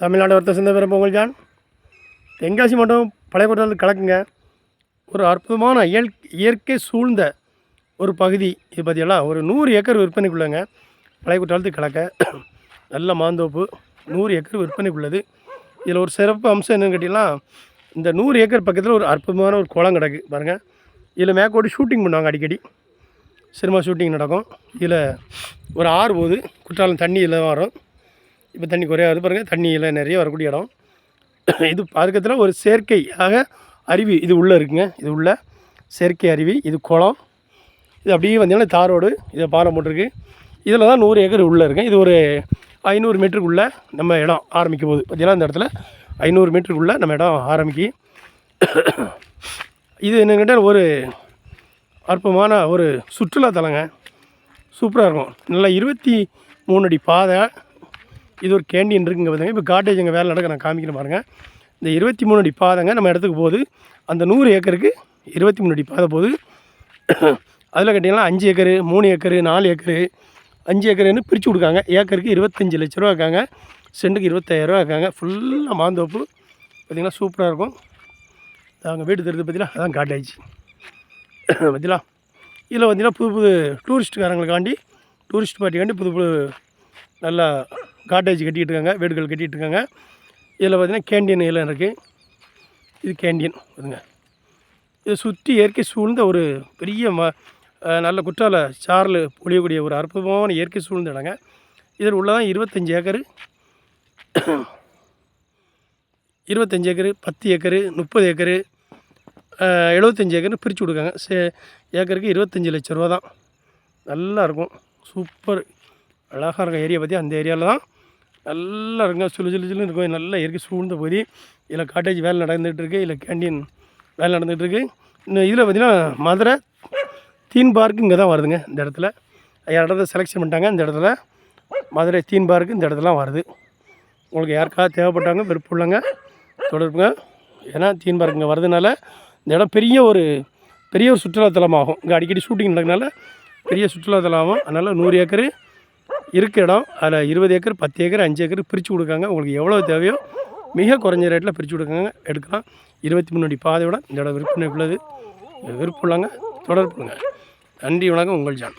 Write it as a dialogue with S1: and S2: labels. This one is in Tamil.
S1: தமிழ்நாடு வர்த்தக சந்தை பெறும் பொங்கல் ஜான் தென்காசி மாவட்டம் பழைய கோட்டையில் கலக்குங்க. ஒரு அற்புதமான இயற்கை சூழ்ந்த ஒரு பகுதி. இது பார்த்தீங்களா, ஒரு 100 ஏக்கர் விற்பனைக்குள்ளங்க. பழைய குற்றாலத்துக்கு கலக்க நல்ல மாந்தோப்பு 100 ஏக்கர் விற்பனைக்குள்ளது. இதில் ஒரு சிறப்பு அம்சம் என்னென்னு கேட்டிங்கன்னா, இந்த 100 ஏக்கர் பக்கத்தில் ஒரு அற்புதமான ஒரு குளம் கிடக்கு பாருங்கள். இதில் மேற்கோடி ஷூட்டிங் பண்ணுவாங்க, அடிக்கடி சினிமா ஷூட்டிங் நடக்கும். இதில் ஒரு ஆறு போகுது, குற்றாலம் தண்ணியில் வரும். இப்போ தண்ணி குறையாது பாருங்கள், தண்ணியில் நிறைய வரக்கூடிய இடம் இது. பக்கத்தில் ஒரு செயற்கையாக அருவி இது உள்ளே இருக்குங்க. இது உள்ள செயற்கை அருவி, இது குளம். இது அப்படியே வந்தீங்கன்னா தாரோடு இதை பாலம் போட்டிருக்கு. இதில் தான் 100 ஏக்கர் உள்ளே இருக்குது. இது ஒரு 500 மீட்டருக்குள்ளே நம்ம இடம் ஆரம்பிக்கும் போது பார்த்தீங்கன்னா, இந்த இடத்துல 500 மீட்டருக்குள்ளே நம்ம இடம் ஆரம்பிக்கி. இது என்னங்கிட்ட ஒரு அற்புதமான ஒரு சுற்றுலாத்தலங்க. சூப்பராக இருக்கும். நல்லா 23 அடி பாதை. இது ஒரு கேண்டீன் இருக்குங்க பார்த்துங்க. இப்போ காட்டேஜ் எங்கள் வேலை நடக்க நான் காமிக்கிறேன் பாருங்கள். இந்த 23 அடி பாதைங்க நம்ம இடத்துக்கு போகுது. அந்த 100 ஏக்கருக்கு 23 அடி பாதை போகுது. அதில் கேட்டிங்கன்னா 5 ஏக்கரு, 3 ஏக்கரு, 4 ஏக்கரு, 5 ஏக்கருன்னு பிரித்து கொடுக்காங்க. ஏக்கருக்கு 25 லட்ச ரூபா இருக்காங்க. சென்ட்டுக்கு 25,000 இருக்காங்க. ஃபுல்லாக மாந்தோப்பு பார்த்திங்கன்னா சூப்பராக இருக்கும். அங்கே வீடு தெரிஞ்சு பார்த்தீங்களா, அதான் காட்டேஜ் பார்த்தீங்களா. இதில் பார்த்திங்கன்னா புது புது டூரிஸ்ட்டுக்காரங்களுக்காண்டி, டூரிஸ்ட் பார்ட்டிக்காண்டி புது புது நல்லா காட்டேஜ் கட்டிகிட்டு இருக்காங்க, வீடுகள் கட்டிகிட்டு இருக்காங்க. இதில் பார்த்திங்கன்னா கேண்டீன் இதில் இருக்குது. இது கேண்டீன் வருங்க. இதை சுற்றி இயற்கை சூழ்ந்த ஒரு பெரிய நல்ல குற்றால சாரல் பொழியக்கூடிய ஒரு அற்புதமான இயற்கை சூழ்ந்த இடங்க. இதில் உள்ளதான் 25 ஏக்கரு, 25 ஏக்கரு, 10 ஏக்கரு, 30 ஏக்கரு, 75 ஏக்கர்னு பிரித்து கொடுக்காங்க. ஏக்கருக்கு 25 லட்ச ரூபா தான். நல்லாயிருக்கும், சூப்பர் அழகாக இருக்கும் ஏரியா. பற்றி அந்த ஏரியாவில் தான் நல்லா இருக்குங்க. சிலுன்னு இருக்கும். நல்ல இயற்கை சூழ்ந்த பகுதி. இதில் காட்டேஜ் வேலை நடந்துகிட்ருக்கு. இதில் கேண்டீன் வேலை நடந்துகிட்ருக்கு. இன்னும் இதில் பார்த்திங்கன்னா மதுரை தீம் பார்க்கு இங்கே தான் வருதுங்க. இந்த இடத்துல இடத்த செலெக்ஷன் பண்ணிட்டாங்க. இந்த இடத்துல மதுரை தீம் பார்க்கு இந்த இடத்துலாம் வருது. உங்களுக்கு யாருக்காவது தேவைப்பட்டாங்க விருப்பம் உள்ளங்க தொடர்புங்க. ஏன்னா தீம் பார்க் இங்கே வரதுனால இந்த இடம் பெரிய ஒரு சுற்றுலாத்தலமாகும். இங்கே அடிக்கடி ஷூட்டிங் நடக்கிறதுனால பெரிய சுற்றுலாத்தலமாகும். அதனால் 100 ஏக்கரு இருக்க இடம். அதில் 20 ஏக்கர், 10 ஏக்கர், 5 ஏக்கர் பிரித்து கொடுக்காங்க. உங்களுக்கு எவ்வளோ தேவையோ மிக குறைஞ்ச ரேட்டில் பிரித்து கொடுக்காங்க, எடுக்கலாம். 23 அடி பாதையோட இந்த இடம் விற்பனை உள்ளது. விருப்பம் உள்ளாங்க தொடர்புங்க. நன்றி, வணக்கம். உங்கள் ஜான்.